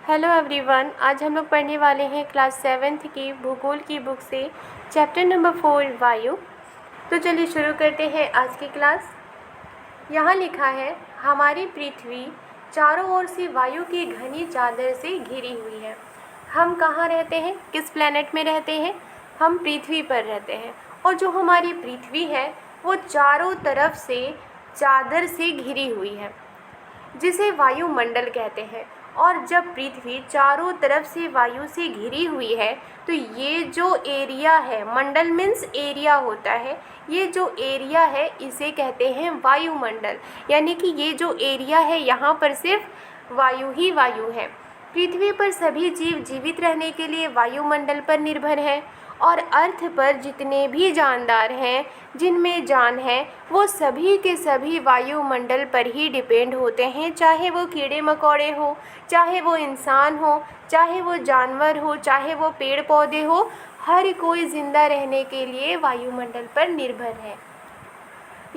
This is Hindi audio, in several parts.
हेलो एवरीवन, आज हम लोग पढ़ने वाले हैं क्लास 7th की भूगोल की बुक से चैप्टर नंबर 4 वायु। तो चलिए शुरू करते हैं आज की क्लास। यहाँ लिखा है, हमारी पृथ्वी चारों ओर से वायु की घनी चादर से घिरी हुई है। हम कहाँ रहते हैं, किस प्लैनेट में रहते हैं? हम पृथ्वी पर रहते हैं। और जो हमारी पृथ्वी है वो चारों तरफ से चादर से घिरी हुई है, जिसे वायुमंडल कहते हैं। और जब पृथ्वी चारों तरफ से वायु से घिरी हुई है तो ये जो एरिया है, मंडल मीन्स एरिया होता है, ये जो एरिया है इसे कहते हैं वायुमंडल। यानी कि ये जो एरिया है यहाँ पर सिर्फ वायु ही वायु है। पृथ्वी पर सभी जीव जीवित रहने के लिए वायुमंडल पर निर्भर है। और अर्थ पर जितने भी जानदार हैं, जिनमें जान है, वो सभी के सभी वायुमंडल पर ही डिपेंड होते हैं। चाहे वो कीड़े मकोड़े हो, चाहे वो इंसान हो, चाहे वो जानवर हो, चाहे वो पेड़ पौधे हो, हर कोई ज़िंदा रहने के लिए वायुमंडल पर निर्भर है।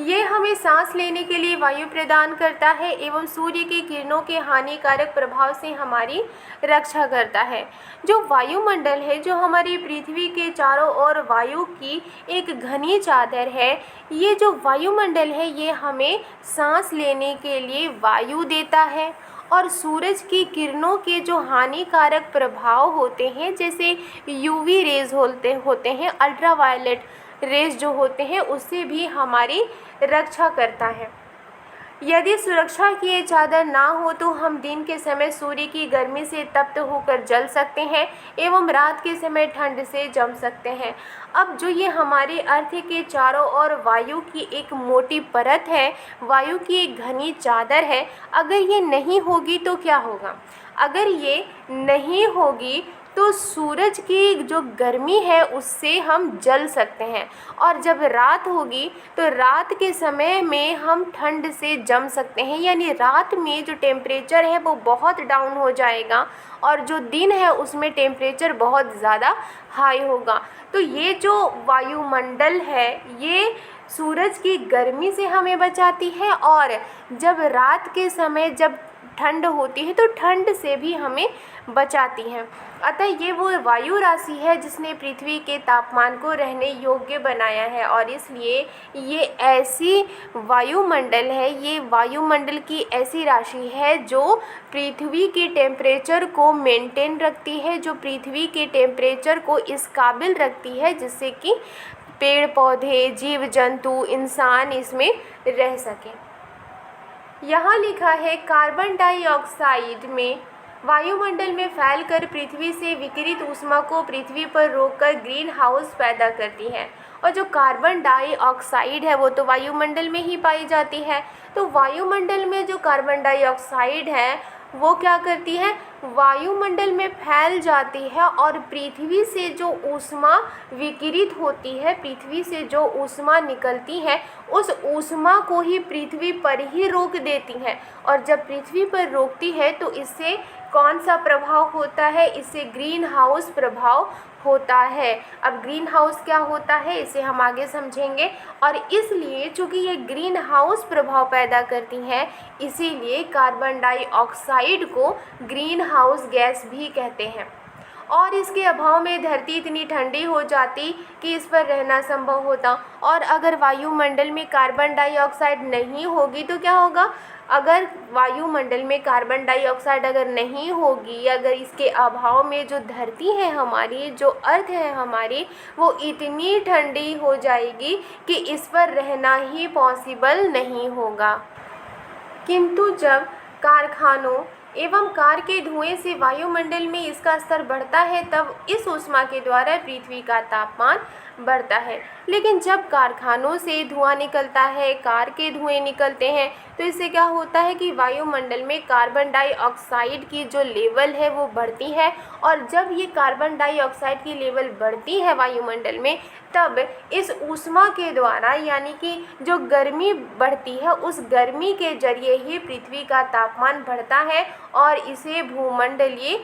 ये हमें सांस लेने के लिए वायु प्रदान करता है एवं सूर्य की किरणों के हानिकारक प्रभाव से हमारी रक्षा करता है। जो वायुमंडल है, जो हमारी पृथ्वी के चारों ओर वायु की एक घनी चादर है, ये जो वायुमंडल है ये हमें सांस लेने के लिए वायु देता है। और सूरज की किरणों के जो हानिकारक प्रभाव होते हैं, जैसे यूवी रेज होते हैं, अल्ट्रावायलेट रेस जो होते हैं, उससे भी हमारी रक्षा करता है। यदि सुरक्षा की ये चादर ना हो तो हम दिन के समय सूर्य की गर्मी से तप्त होकर जल सकते हैं एवं रात के समय ठंड से जम सकते हैं। अब जो ये हमारे अर्थ के चारों ओर वायु की एक मोटी परत है, वायु की एक घनी चादर है, अगर ये नहीं होगी तो क्या होगा? अगर ये नहीं होगी तो सूरज की जो गर्मी है उससे हम जल सकते हैं। और जब रात होगी तो रात के समय में हम ठंड से जम सकते हैं। यानी रात में जो टेम्परेचर है वो बहुत डाउन हो जाएगा और जो दिन है उसमें टेम्परेचर बहुत ज़्यादा हाई होगा। तो ये जो वायुमंडल है ये सूरज की गर्मी से हमें बचाती है, और जब रात के समय जब ठंड होती है तो ठंड से भी हमें बचाती है। अतः ये वो वायु राशि है जिसने पृथ्वी के तापमान को रहने योग्य बनाया है। और इसलिए ये ऐसी वायुमंडल है, ये वायुमंडल की ऐसी राशि है जो पृथ्वी के टेम्परेचर को मेंटेन रखती है, जो पृथ्वी के टेम्परेचर को इस काबिल रखती है जिससे कि पेड़ पौधे, जीव जंतु, इंसान इसमें रह सकें। यहाँ लिखा है, कार्बन डाइऑक्साइड में वायुमंडल में फैलकर पृथ्वी से विकिरित ऊष्मा को पृथ्वी पर रोककर ग्रीन हाउस पैदा करती है। और जो कार्बन डाइऑक्साइड है वो तो वायुमंडल में ही पाई जाती है। तो वायुमंडल में जो कार्बन डाइऑक्साइड है वो क्या करती है? वायुमंडल में फैल जाती है और पृथ्वी से जो ऊष्मा विकिरित होती है, पृथ्वी से जो ऊष्मा निकलती है, उस ऊष्मा को ही पृथ्वी पर ही रोक देती है। और जब पृथ्वी पर रोकती है तो इससे कौन सा प्रभाव होता है? इससे ग्रीन हाउस प्रभाव होता है। अब ग्रीन हाउस क्या होता है इसे हम आगे समझेंगे। और इसलिए चूँकि ये ग्रीन हाउस प्रभाव पैदा करती हैं, इसीलिए कार्बन डाइऑक्साइड को ग्रीन हाउस गैस भी कहते हैं। और इसके अभाव में धरती इतनी ठंडी हो जाती कि इस पर रहना संभव होता। और अगर वायुमंडल में कार्बन डाइऑक्साइड नहीं होगी तो क्या होगा? अगर वायुमंडल में कार्बन डाइऑक्साइड अगर नहीं होगी, अगर इसके अभाव में जो धरती है हमारी, जो अर्थ है हमारी, वो इतनी ठंडी हो जाएगी कि इस पर रहना ही पॉसिबल नहीं होगा। किंतु जब कारखानों एवं कार के धुएं से वायुमंडल में इसका स्तर बढ़ता है तब इस ऊष्मा के द्वारा पृथ्वी का तापमान बढ़ता है। लेकिन जब कारखानों से धुआं निकलता है, कार के धुएं निकलते हैं, तो इससे क्या होता है कि वायुमंडल में कार्बन डाइऑक्साइड की जो लेवल है वो बढ़ती है। और जब ये कार्बन डाइऑक्साइड की लेवल बढ़ती है वायुमंडल में, तब इस ऊष्मा के द्वारा यानी कि जो गर्मी बढ़ती है, उस गर्मी के जरिए ही पृथ्वी का तापमान बढ़ता है और इसे भूमंडलीय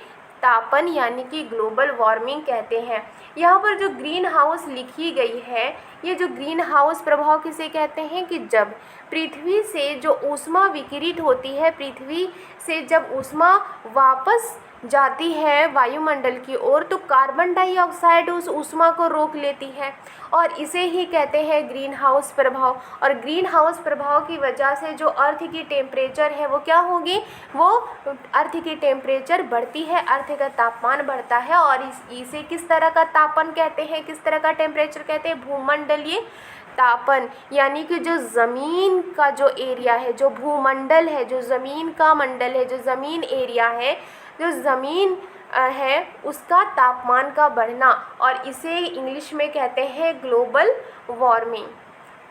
तापन यानी कि ग्लोबल वार्मिंग कहते हैं। यहाँ पर जो ग्रीन हाउस लिखी गई है, ये जो ग्रीन हाउस प्रभाव किसे कहते हैं कि जब पृथ्वी से जो ऊष्मा विकिरित होती है, पृथ्वी से जब ऊष्मा वापस जाती है वायुमंडल की ओर तो कार्बन डाइऑक्साइड उस ऊष्मा को रोक लेती है और इसे ही कहते हैं ग्रीन हाउस प्रभाव। और ग्रीन हाउस प्रभाव की वजह से जो अर्थ की टेम्परेचर है वो क्या होगी, वो अर्थ की टेम्परेचर बढ़ती है, अर्थ का तापमान बढ़ता है। और इसे किस तरह का तापन कहते हैं, किस तरह का टेम्परेचर कहते हैं, भूमंडलीय तापन। यानी कि जो ज़मीन का जो एरिया है, जो भूमंडल है, जो ज़मीन का मंडल है, जो ज़मीन एरिया है, जो ज़मीन है उसका तापमान का बढ़ना, और इसे इंग्लिश में कहते हैं ग्लोबल वार्मिंग।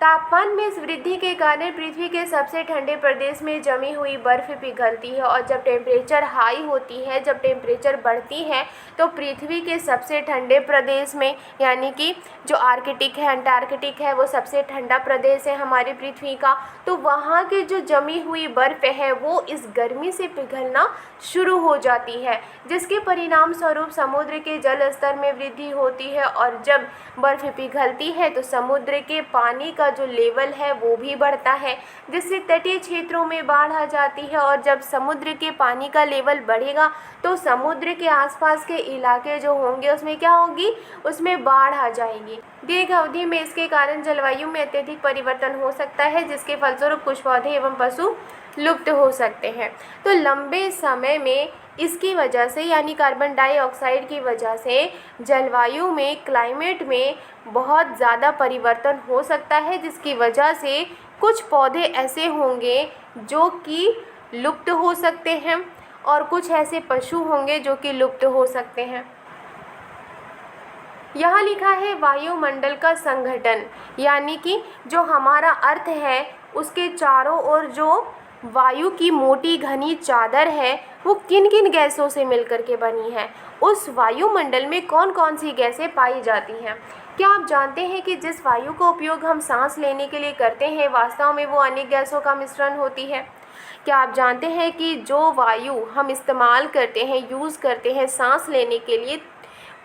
तापमान में इस वृद्धि के कारण पृथ्वी के सबसे ठंडे प्रदेश में जमी हुई बर्फ़ पिघलती है और जब टेम्परेचर हाई होती है, जब टेम्परेचर बढ़ती है तो पृथ्वी के सबसे ठंडे प्रदेश में, यानी कि जो आर्कटिक है, अंटार्कटिक है, वो सबसे ठंडा प्रदेश है हमारी पृथ्वी का, तो वहाँ की जो जमी हुई बर्फ़ है वो इस गर्मी से पिघलना शुरू हो जाती है, जिसके परिणाम स्वरूप समुद्र के जल स्तर में वृद्धि होती है। और जब बर्फ़ पिघलती है तो समुद्र के पानी का जो लेवल है वो भी बढ़ता है, जिससे तटीय क्षेत्रों में बाढ़ आ जाती है। और जब समुद्र के पानी का लेवल बढ़ेगा तो समुद्र के आसपास के इलाके जो होंगे उसमें क्या होगी, उसमें बाढ़ आ जाएगी। दीर्घ अवधि में इसके कारण जलवायु में अत्यधिक परिवर्तन हो सकता है, जिसके फलस्वरूप कुछ पौधे एवं पशु लुप्त हो सकते हैं। तो लंबे समय में इसकी वजह से, यानी कार्बन डाइऑक्साइड की वजह से जलवायु में, क्लाइमेट में बहुत ज़्यादा परिवर्तन हो सकता है, जिसकी वजह से कुछ पौधे ऐसे होंगे जो कि लुप्त हो सकते हैं और कुछ ऐसे पशु होंगे जो कि लुप्त हो सकते हैं। यहाँ लिखा है वायुमंडल का संघटन, यानी कि जो हमारा अर्थ है उसके चारों ओर जो वायु की मोटी घनी चादर है वो किन किन गैसों से मिलकर के बनी है, उस वायुमंडल में कौन कौन सी गैसें पाई जाती हैं। क्या आप जानते हैं कि जिस वायु का उपयोग हम सांस लेने के लिए करते हैं वास्तव में वो अनेक गैसों का मिश्रण होती है। क्या आप जानते हैं कि जो वायु हम इस्तेमाल करते हैं, यूज़ करते हैं सांस लेने के लिए,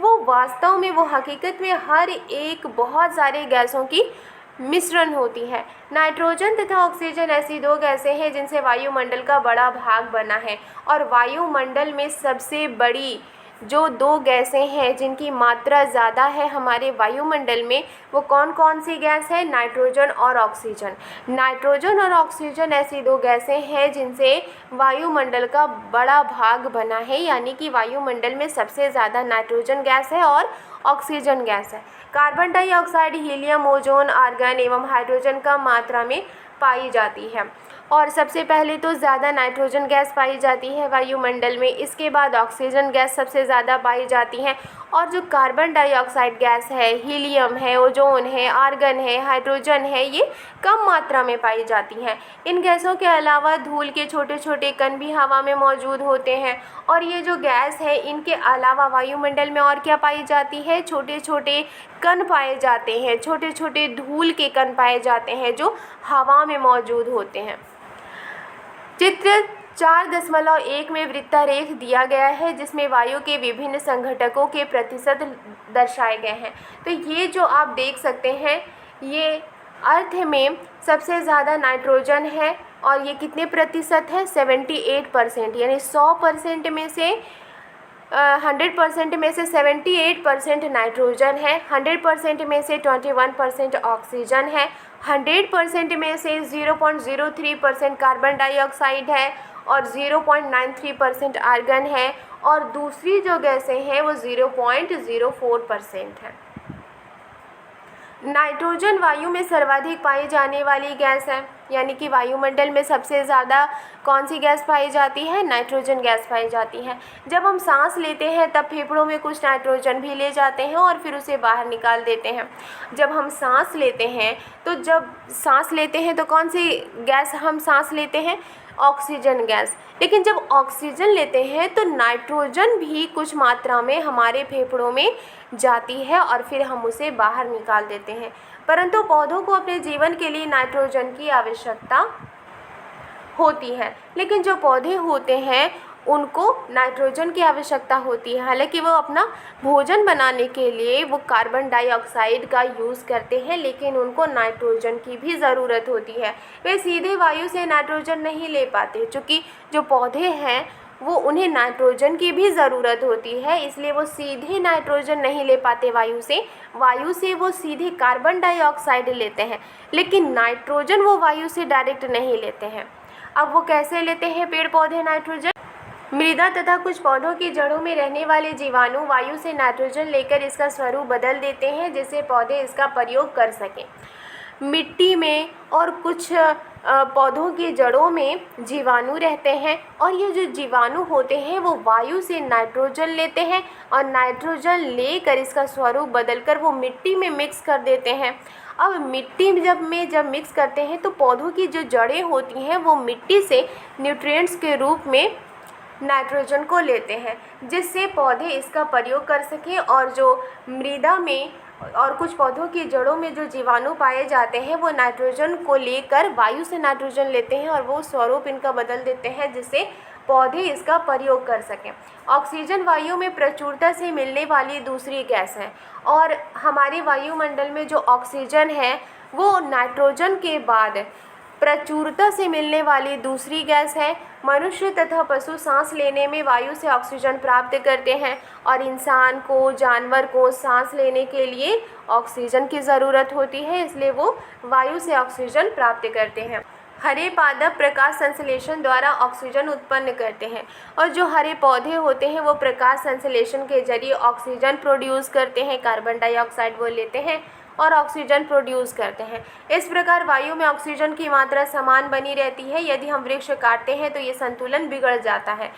वो वास्तव में, वो हकीकत में हर एक बहुत सारे गैसों की मिश्रण होती है। नाइट्रोजन तथा ऑक्सीजन ऐसी दो गैसें हैं जिनसे वायुमंडल का बड़ा भाग बना है। और वायुमंडल में सबसे बड़ी जो दो गैसें हैं जिनकी मात्रा ज़्यादा है हमारे वायुमंडल में, वो कौन कौन सी गैस है, नाइट्रोजन और ऑक्सीजन। नाइट्रोजन और ऑक्सीजन ऐसी दो गैसें हैं जिनसे वायुमंडल का बड़ा भाग बना है, यानी कि वायुमंडल में सबसे ज़्यादा नाइट्रोजन गैस है और ऑक्सीजन गैस है। Carbon dioxide, helium, ozone, argon एवं हाइड्रोजन कम मात्रा में पाई जाती है। और सबसे पहले तो ज़्यादा नाइट्रोजन गैस पाई जाती है वायुमंडल में, इसके बाद ऑक्सीजन गैस सबसे ज़्यादा पाई जाती है। और जो कार्बन डाइऑक्साइड गैस है, हीलियम है, ओजोन है, आर्गन है, हाइड्रोजन है, ये कम मात्रा में पाई जाती हैं। इन गैसों के अलावा धूल के छोटे छोटे कण भी हवा में मौजूद होते हैं। और ये जो गैस है, इनके अलावा वायुमंडल में और क्या पाई जाती है, छोटे छोटे कण पाए जाते हैं, छोटे छोटे धूल के कण पाए जाते हैं जो हवा में मौजूद होते हैं। चित्र 4.1 में वृत्तारेख दिया गया है जिसमें वायु के विभिन्न संघटकों के प्रतिशत दर्शाए गए हैं। तो ये जो आप देख सकते हैं, ये अर्थ में सबसे ज़्यादा नाइट्रोजन है और ये कितने प्रतिशत है, 78%, यानी 100% में से 100% में से 78% नाइट्रोजन है, 100% में से 21% ऑक्सीजन है, 100% में से 0.03% कार्बन डाइऑक्साइड है और 0.93% आर्गन है, और दूसरी जो गैसें हैं वो 0.04% है। नाइट्रोजन वायु में सर्वाधिक पाई जाने वाली गैस है, यानी कि वायुमंडल में सबसे ज़्यादा कौन सी गैस पाई जाती है, नाइट्रोजन गैस पाई जाती है। जब हम सांस लेते हैं तब फेफड़ों में कुछ नाइट्रोजन भी ले जाते हैं और फिर उसे बाहर निकाल देते हैं। जब हम सांस लेते हैं तो कौन सी गैस हम सांस लेते हैं, ऑक्सीजन गैस। लेकिन जब ऑक्सीजन लेते हैं तो नाइट्रोजन भी कुछ मात्रा में हमारे फेफड़ों में जाती है और फिर हम उसे बाहर निकाल देते हैं। परंतु पौधों को अपने जीवन के लिए नाइट्रोजन की आवश्यकता होती है, लेकिन जो पौधे होते हैं उनको नाइट्रोजन की आवश्यकता होती है। हालांकि वो अपना भोजन बनाने के लिए वो कार्बन डाइऑक्साइड का यूज़ करते हैं, लेकिन उनको नाइट्रोजन की भी ज़रूरत होती है। वे सीधे वायु से नाइट्रोजन नहीं ले पाते, क्योंकि जो पौधे हैं वो उन्हें नाइट्रोजन की भी ज़रूरत होती है, इसलिए वो सीधे नाइट्रोजन नहीं ले पाते वायु से वो सीधे कार्बन डाइऑक्साइड लेते हैं, लेकिन नाइट्रोजन वो वायु से डायरेक्ट नहीं लेते हैं। अब वो कैसे लेते हैं पेड़ पौधे नाइट्रोजन? मृदा तथा कुछ पौधों की जड़ों में रहने वाले जीवाणु वायु से नाइट्रोजन लेकर इसका स्वरूप बदल देते हैं, जिससे पौधे इसका प्रयोग कर सकें। मिट्टी में और कुछ पौधों की जड़ों में जीवाणु रहते हैं, और ये जो जीवाणु होते हैं वो वायु से नाइट्रोजन लेते हैं और नाइट्रोजन लेकर इसका स्वरूप बदलकर वो मिट्टी में मिक्स कर देते हैं। अब मिट्टी जब मिक्स करते हैं तो पौधों की जो जड़ें होती हैं वो मिट्टी से न्यूट्रिएंट्स के रूप में नाइट्रोजन को लेते हैं, जिससे पौधे इसका प्रयोग कर सकें। और जो मृदा में और कुछ पौधों की जड़ों में जो जीवाणु पाए जाते हैं वो नाइट्रोजन को लेकर वायु से नाइट्रोजन लेते हैं और वो स्वरूप इनका बदल देते हैं, जिससे पौधे इसका प्रयोग कर सकें। ऑक्सीजन वायु में प्रचुरता से मिलने वाली दूसरी गैस है, और हमारे वायुमंडल में जो ऑक्सीजन है वो नाइट्रोजन के बाद प्रचुरता से मिलने वाली दूसरी गैस है। मनुष्य तथा पशु सांस लेने में वायु से ऑक्सीजन प्राप्त करते हैं, और इंसान को, जानवर को सांस लेने के लिए ऑक्सीजन की ज़रूरत होती है, इसलिए वो वायु से ऑक्सीजन प्राप्त करते हैं। हरे पादप प्रकाश संश्लेषण द्वारा ऑक्सीजन उत्पन्न करते हैं, और जो हरे पौधे होते हैं वो प्रकाश संश्लेषण के जरिए ऑक्सीजन प्रोड्यूस करते हैं, कार्बन डाइऑक्साइड वो लेते हैं और ऑक्सीजन प्रोड्यूस करते हैं। इस प्रकार वायु में ऑक्सीजन की मात्रा समान बनी रहती है। यदि हम वृक्ष काटते हैं तो ये संतुलन बिगड़ जाता है,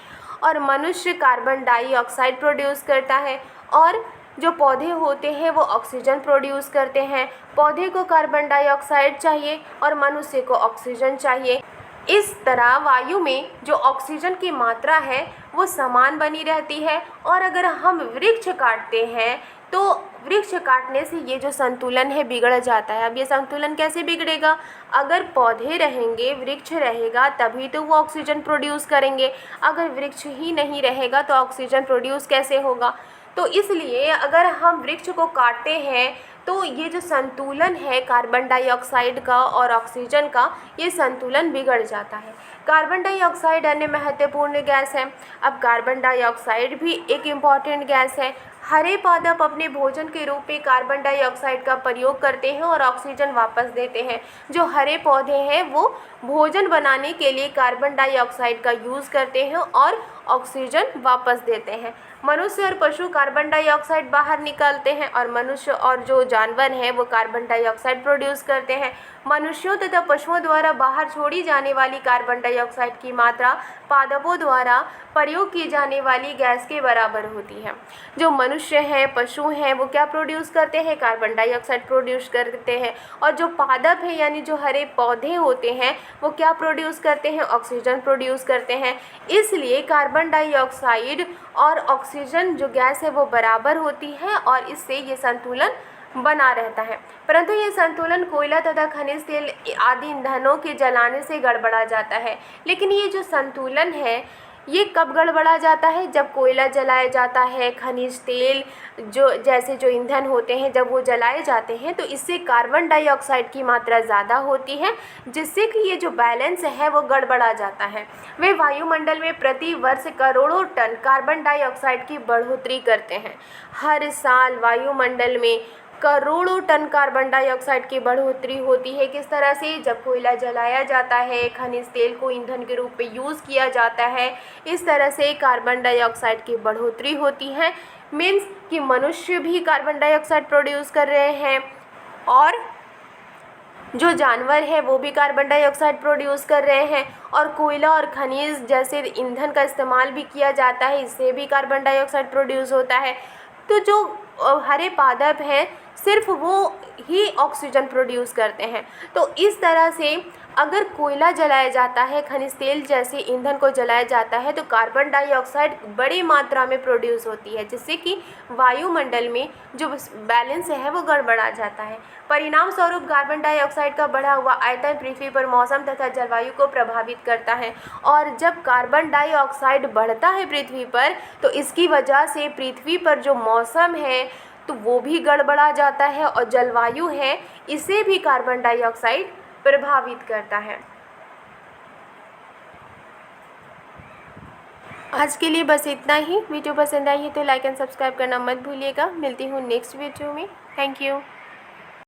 और मनुष्य कार्बन डाइऑक्साइड प्रोड्यूस करता है, और जो पौधे होते हैं वो ऑक्सीजन प्रोड्यूस करते हैं। पौधे को कार्बन डाइऑक्साइड चाहिए और मनुष्य को ऑक्सीजन चाहिए। इस तरह वायु में जो ऑक्सीजन की मात्रा है वो समान बनी रहती है, और अगर हम वृक्ष काटते हैं तो वृक्ष काटने से ये जो संतुलन है बिगड़ जाता है। अब ये संतुलन कैसे बिगड़ेगा? अगर पौधे रहेंगे, वृक्ष रहेगा, तभी तो वो ऑक्सीजन प्रोड्यूस करेंगे। अगर वृक्ष ही नहीं रहेगा तो ऑक्सीजन प्रोड्यूस कैसे होगा? तो इसलिए अगर हम वृक्ष को काटते हैं तो ये जो संतुलन है कार्बन डाइऑक्साइड का और ऑक्सीजन का, ये संतुलन बिगड़ जाता है। कार्बन डाइऑक्साइड अन्य महत्वपूर्ण गैस है। अब कार्बन डाइऑक्साइड भी एक इम्पॉर्टेंट गैस है। हरे पादप अपने भोजन के रूप में कार्बन डाइऑक्साइड का प्रयोग करते हैं और ऑक्सीजन वापस देते हैं। जो हरे पौधे हैं वो भोजन बनाने के लिए कार्बन डाइऑक्साइड का यूज़ करते हैं और ऑक्सीजन वापस देते हैं। मनुष्य और पशु कार्बन डाइऑक्साइड बाहर निकालते हैं, और मनुष्य और जो जानवर हैं वो कार्बन डाइऑक्साइड प्रोड्यूस करते हैं। मनुष्यों तथा पशुओं द्वारा बाहर छोड़ी जाने वाली कार्बन डाइऑक्साइड की मात्रा पादपों द्वारा प्रयोग की जाने वाली गैस के बराबर होती है। जो मनुष्य हैं, पशु हैं, वो क्या प्रोड्यूस करते हैं? कार्बन डाइऑक्साइड प्रोड्यूस करते हैं। और जो पादप है यानी जो हरे पौधे होते हैं वो क्या प्रोड्यूस करते हैं? ऑक्सीजन प्रोड्यूस करते हैं। इसलिए कार्बन डाइऑक्साइड और ऑक्सीजन जो गैस है वो बराबर होती है, और इससे ये संतुलन बना रहता है। परंतु ये संतुलन कोयला तथा खनिज तेल आदि ईंधनों के जलाने से गड़बड़ा जाता है। लेकिन ये जो संतुलन है ये कब गड़बड़ा जाता है? जब कोयला जलाया जाता है, खनिज तेल जैसे जो ईंधन होते हैं जब वो जलाए जाते हैं तो इससे कार्बन डाइऑक्साइड की मात्रा ज़्यादा होती है, जिससे कि ये जो बैलेंस है वो गड़बड़ा जाता है। वे वायुमंडल में प्रति वर्ष करोड़ों टन कार्बन डाइऑक्साइड की बढ़ोतरी करते हैं। हर साल वायुमंडल में करोड़ों टन कार्बन डाइऑक्साइड की बढ़ोतरी होती है। किस तरह से? जब कोयला जलाया जाता है, खनिज तेल को ईंधन के रूप में यूज़ किया जाता है, इस तरह से कार्बन डाइऑक्साइड की बढ़ोतरी होती है। मीन्स कि मनुष्य भी कार्बन डाइऑक्साइड प्रोड्यूस कर रहे हैं, और जो जानवर है वो भी कार्बन डाइऑक्साइड प्रोड्यूस कर रहे हैं, और कोयला और खनिज जैसे ईंधन का इस्तेमाल भी किया जाता है, इससे भी कार्बन डाइऑक्साइड प्रोड्यूस होता है। तो जो हरे पादप हैं सिर्फ वो ही ऑक्सीजन प्रोड्यूस करते हैं। तो इस तरह से अगर कोयला जलाया जाता है, खनिज तेल जैसे ईंधन को जलाया जाता है तो कार्बन डाइऑक्साइड बड़ी मात्रा में प्रोड्यूस होती है, जिससे कि वायुमंडल में जो बैलेंस है वो गड़बड़ा जाता है। परिणाम स्वरूप कार्बन डाइऑक्साइड का बढ़ा हुआ आयतन पृथ्वी पर मौसम तथा जलवायु को प्रभावित करता है, और जब कार्बन डाइऑक्साइड बढ़ता है पृथ्वी पर तो इसकी वजह से पृथ्वी पर जो मौसम है तो वो भी गड़बड़ा जाता है, और जलवायु है इसे भी कार्बन डाइऑक्साइड प्रभावित करता है। आज के लिए बस इतना ही। वीडियो पसंद आई है तो लाइक एंड सब्सक्राइब करना मत भूलिएगा। मिलती हूँ नेक्स्ट वीडियो में। Thank you.